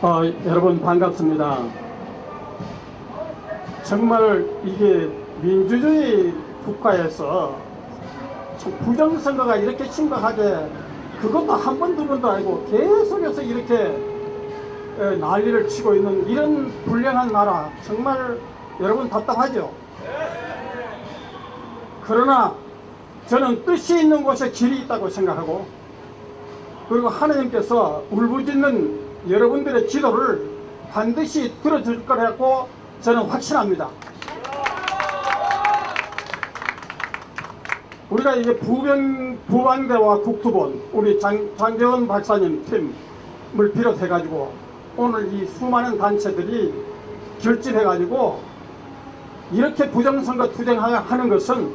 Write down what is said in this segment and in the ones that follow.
여러분 반갑습니다. 정말 이게 민주주의 국가에서 부정선거가 이렇게 심각하게, 그것도 한 번 두 번도 아니고 계속해서 이렇게 난리를 치고 있는 이런 불량한 나라, 정말 여러분 답답하죠. 그러나 저는 뜻이 있는 곳에 길이 있다고 생각하고, 그리고 하나님께서 울부짖는 여러분들의 기도를 반드시 들어줄 거라고 저는 확신합니다. 우리가 이게 부방대와 국토본, 우리 장재원 박사님 팀을 비롯해가지고 오늘 이 수많은 단체들이 결집해가지고 이렇게 부정선거 투쟁하는 것은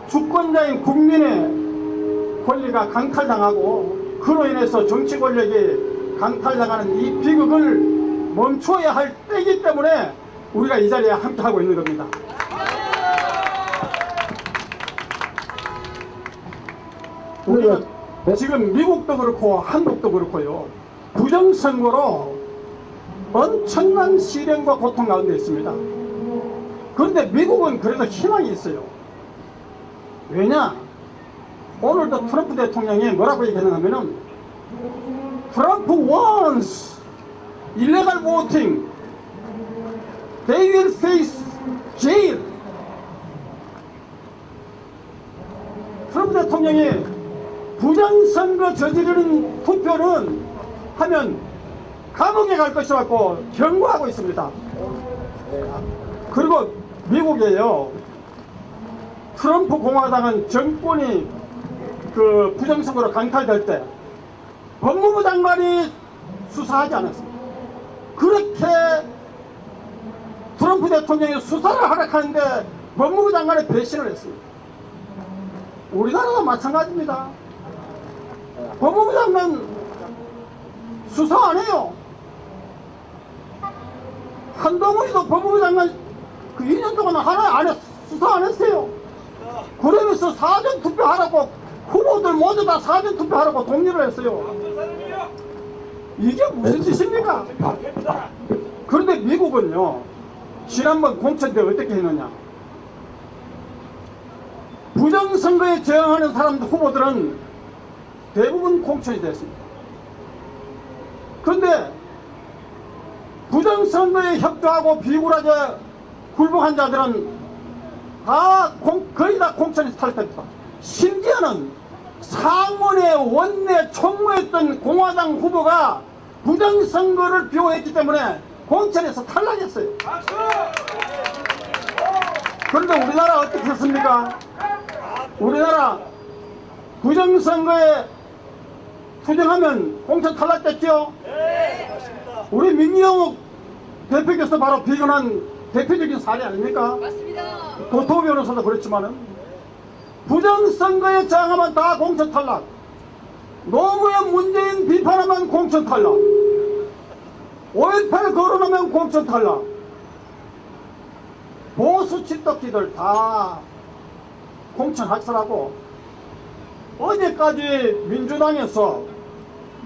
주권자인 국민의 권리가 강탈당하고, 그로 인해서 정치 권력이 강탈당하는 이 비극을 멈춰야 할 때이기 때문에 우리가 이 자리에 함께 하고 있는 겁니다. 우리가 지금 미국도 그렇고 한국도 그렇고요, 부정선거로 엄청난 시련과 고통 가운데 있습니다. 그런데 미국은 그래도 희망이 있어요. 왜냐? 오늘도 트럼프 대통령이 뭐라고 얘기했냐면은, 트럼프 wants illegal voting, they will face jail. 트럼프 대통령이 부정선거 저지르는 투표는 하면 감옥에 갈 것이라고 경고하고 있습니다. 그리고 미국에요, 트럼프 공화당은 정권이 그 부정선거로 강탈될 때 법무부 장관이 수사하지 않았습니다. 그렇게 트럼프 대통령이 수사를 하락하는데 법무부 장관이 배신을 했습니다. 우리나라도 마찬가지입니다. 법무부 장관 수사 안 해요. 한동훈이도 법무부 장관 그 2년 동안 하나 안 수사 안 했어요. 그러면서 사전투표하라고, 후보들 모두 다 사전투표하라고 독려를 했어요. 이게 무슨 짓입니까? 그런데 미국은요, 지난번 공천 때 어떻게 했느냐, 부정선거에 저항하는 사람들, 후보들은 대부분 공천이 됐습니다. 그런데 부정선거에 협조하고 비굴하게 굴복한 자들은 거의 다 공천에서 탈퇴했다. 심지어는 상원에 원내 총무했던 공화당 후보가 부정선거를 비호했기 때문에 공천에서 탈락했어요. 그런데 우리나라 어떻게 했습니까? 우리나라 부정선거에 투쟁하면 공천 탈락됐죠? 우리 민경욱 대표께서 바로 비견한 대표적인 사례 아닙니까? 맞습니다. 도토 변호사도 그랬지만은, 부정선거에 저항하면 다 공천 탈락, 노무현 문재인 비판하면 공천 탈락, 5.18 거론하면 공천 탈락, 보수 찌떡기들 다 공천 학살하고, 어제까지 민주당에서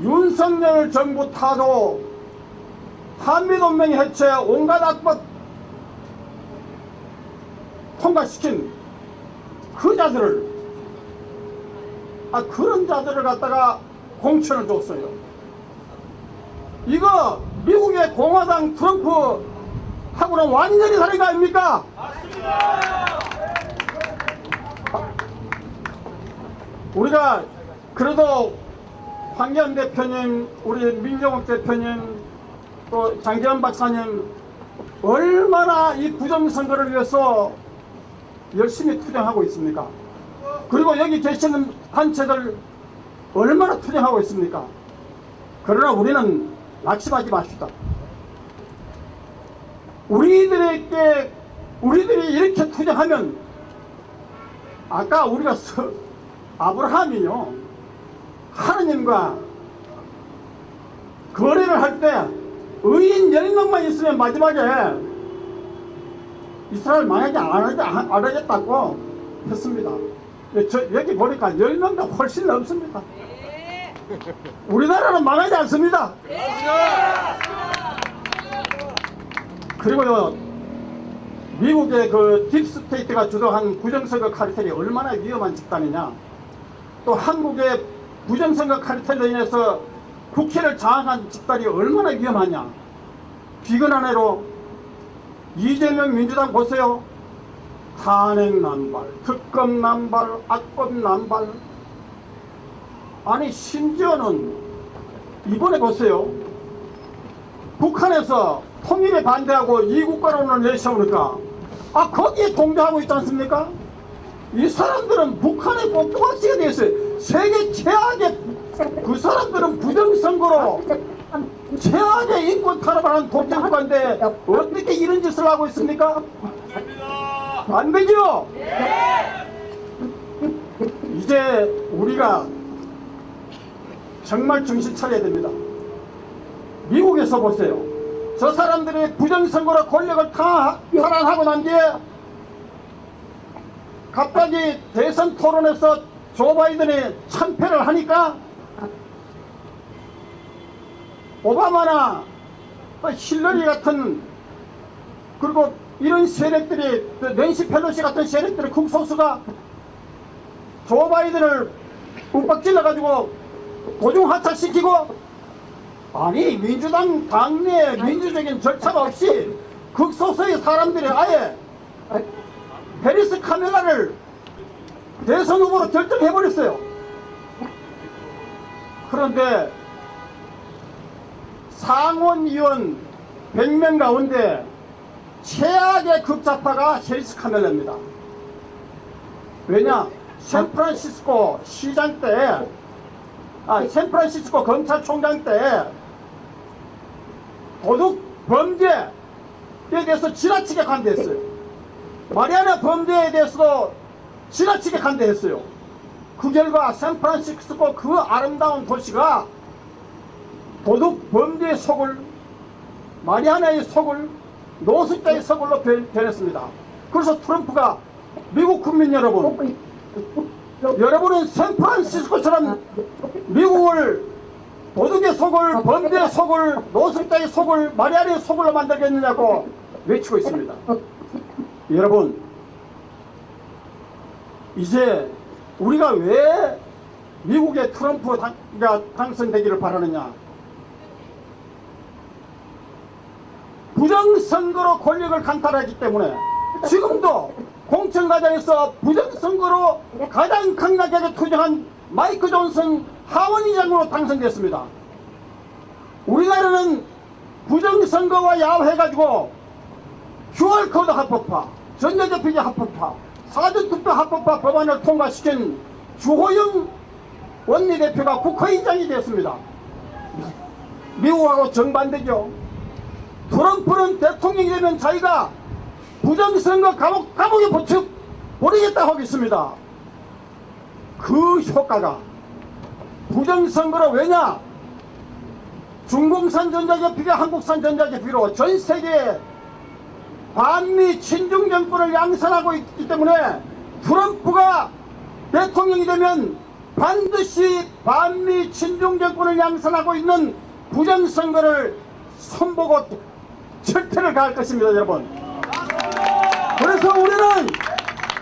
윤석열 정부 타도 한미동맹 해체 온갖 악법 통과시킨 그 자들을, 그런 자들을 갖다가 공천을 줬어요. 이거 미국의 공화당 트럼프 하고는 완전히 다른 거 아닙니까? 맞습니다. 우리가 그래도 황교안 대표님, 우리 민경욱 대표님, 또 장재원 박사님 얼마나 이 부정선거를 위해서 열심히 투쟁하고 있습니까? 그리고 여기 계시는 단체들 얼마나 투쟁하고 있습니까? 그러나 우리는 낙심하지 맙시다. 우리들이 이렇게 투쟁하면, 아까 우리가 아브라함이요, 하느님과 거래를 할 때 의인 10명만 있으면 마지막에 이스라엘 만약에 안 하겠다고 했습니다. 여기 보니까 10명도 훨씬 넘습니다. 우리나라는 망하지 않습니다. 그리고요, 미국의 그 딥스테이트가 주도한 부정선거 카르텔이 얼마나 위험한 집단이냐, 또 한국의 부정선거 카르텔로 인해서 국회를 장악한 집단이 얼마나 위험하냐. 비근한 애로 이재명 민주당 보세요. 탄핵 난발, 특검 난발, 악법 난발. 아니 심지어는 이번에 보세요. 북한에서 통일에 반대하고 이국가론을 내세우니까 거기에 동조하고 있지 않습니까? 이 사람들은 북한의 꼭두각시가 되었어요. 세계 최악의, 그 사람들은 부정선거로 최악의 인권 탄압하는 독재국가인데 어떻게 이런 짓을 하고 있습니까? 안 되죠? 이제 우리가 정말 정신 차려야 됩니다. 미국에서 보세요. 저 사람들이 부정선거로 권력을 탈환하고 난 뒤에 갑자기 대선 토론에서 조 바이든이 참패를 하니까 오바마나 힐러리 같은, 그리고 이런 세력들이, 낸시 펠로시 같은 세력들의 극소수가 조 바이든을 윽박질러 가지고 고중하차시키고, 아니 민주당 당내에 민주적인 절차가 없이 극소수의 사람들이 아예 해리스 카멜라를 대선 후보로 결정해버렸어요. 그런데 상원의원 100명 가운데 최악의 극좌파가 해리스 카멜라입니다. 왜냐? 샌프란시스코 시장 때, 샌프란시스코 검찰총장 때 도둑 범죄에 대해서 지나치게 간대했어요. 마리아나 범죄에 대해서도 지나치게 간대했어요. 그 결과 샌프란시스코 그 아름다운 도시가 도둑 범죄의 속을, 마리아나의 속을 노숙자의 속을로 변했습니다. 그래서 트럼프가, 미국 국민 여러분, 여러분은 샌프란시스코처럼 미국을 도둑의 속을, 범죄의 속을, 노숙자의 속을, 마리아나의 속을로 만들겠느냐고 외치고 있습니다. 여러분, 이제 우리가 왜 미국의 트럼프가 당선되기를 바라느냐? 부정선거로 권력을 강탈하기 때문에 지금도 공천 과정에서 부정선거로 가장 강력하게 투쟁한 마이크 존슨 하원의장으로 당선됐습니다. 우리나라는 부정선거와 야합해가지고 QR코드 합법화, 전자접촉기 합법화, 사전투표 합법화 법안을 통과시킨 주호영 원내대표가 국회의장이 됐습니다. 미국하고 정반대죠. 트럼프는 대통령이 되면 자기가 부정선거 감옥에 버리겠다고 하고 있습니다. 그 효과가 부정선거로, 왜냐? 중공산 전자제품과 한국산 전자제품으로 전 세계에 반미 친중 정권을 양산하고 있기 때문에 트럼프가 대통령이 되면 반드시 반미 친중 정권을 양산하고 있는 부정선거를 손보고 철퇴를 가할 것입니다, 여러분. 그래서 우리는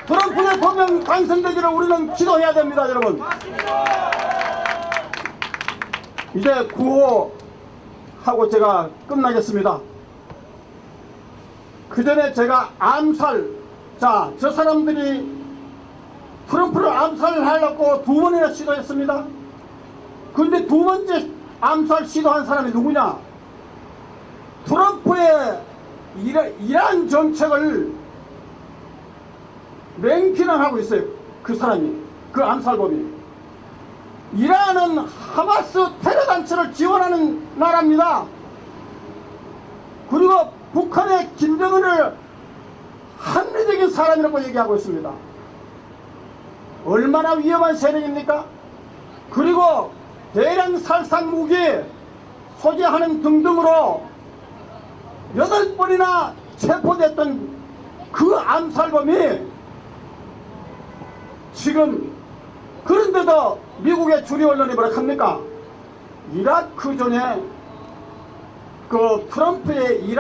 트럼프 대통령 당선되기를 우리는 기도해야 됩니다, 여러분. 이제 구호하고 제가 끝나겠습니다. 그 전에 제가 저 사람들이 트럼프를 암살하려고 2번이나 시도했습니다. 근데 2번째 암살 시도한 사람이 누구냐? 트럼프의 이러한 정책을 맹비난하고 있어요. 그 사람이, 그 암살범이. 이란은 하마스 테러단체를 지원하는 나라입니다. 그리고 북한의 김정은을 합리적인 사람이라고 얘기하고 있습니다. 얼마나 위험한 세력입니까? 그리고 대량 살상 무기 소지하는 등등으로 8번이나 체포됐던 그 암살범이 지금, 그런데도 미국의 주류 언론이 뭐라 합니까? 이라크 전에 그 트럼프의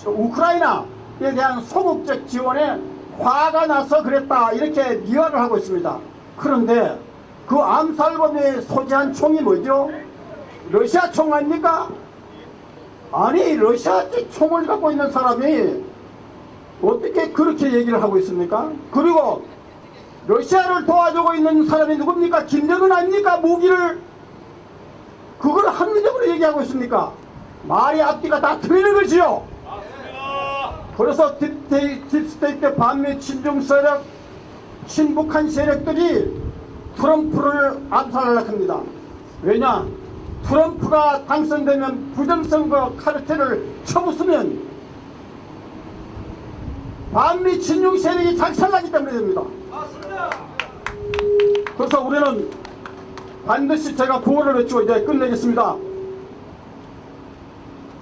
우크라이나에 대한 소극적 지원에 화가 나서 그랬다 이렇게 미화를 하고 있습니다. 그런데 그 암살범이 소지한 총이 뭐죠? 러시아 총 아닙니까? 아니 러시아 총을 갖고 있는 사람이 어떻게 그렇게 얘기를 하고 있습니까? 그리고 러시아를 도와주고 있는 사람이 누굽니까? 김정은 아닙니까? 무기를 그걸 합리적으로 얘기하고 있습니까? 말이 앞뒤가 다 틀리는 것이요. 그래서 딥스테이트 반미 친중 세력, 친북한 세력들이 트럼프를 암살하려고 합니다. 왜냐? 트럼프가 당선되면 부정선거 카르텔을 쳐부수면 반미 친중 세력이 작살나기 때문에 됩니다. 그래서 우리는 반드시 제가 구호를 외치고 이제 끝내겠습니다.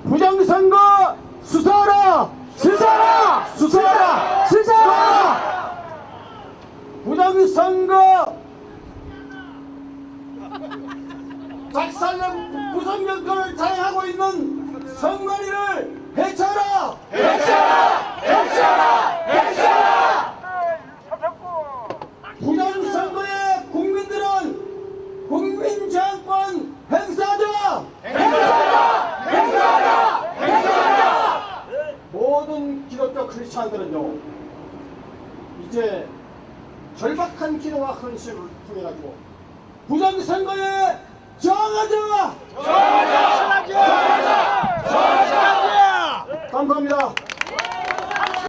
부정선거 수사하라! 수사하라! 수사하라! 수사하라! 부정선거 작살낸 구성정권을 자행하고 있는 선관위를 해체하라! 해체하라! 해체하라! 해체하라! 부정선거에 국민들은 국민제한권 행사하자! 행사하자! 행사하자! 행사하자! 모든 기독교 크리스찬들은요 이제 절박한 기도와 헌신을 통해 가지고 부정선거에 저항하자! 저항하자! 저항하자! 저항하자! 감사합니다.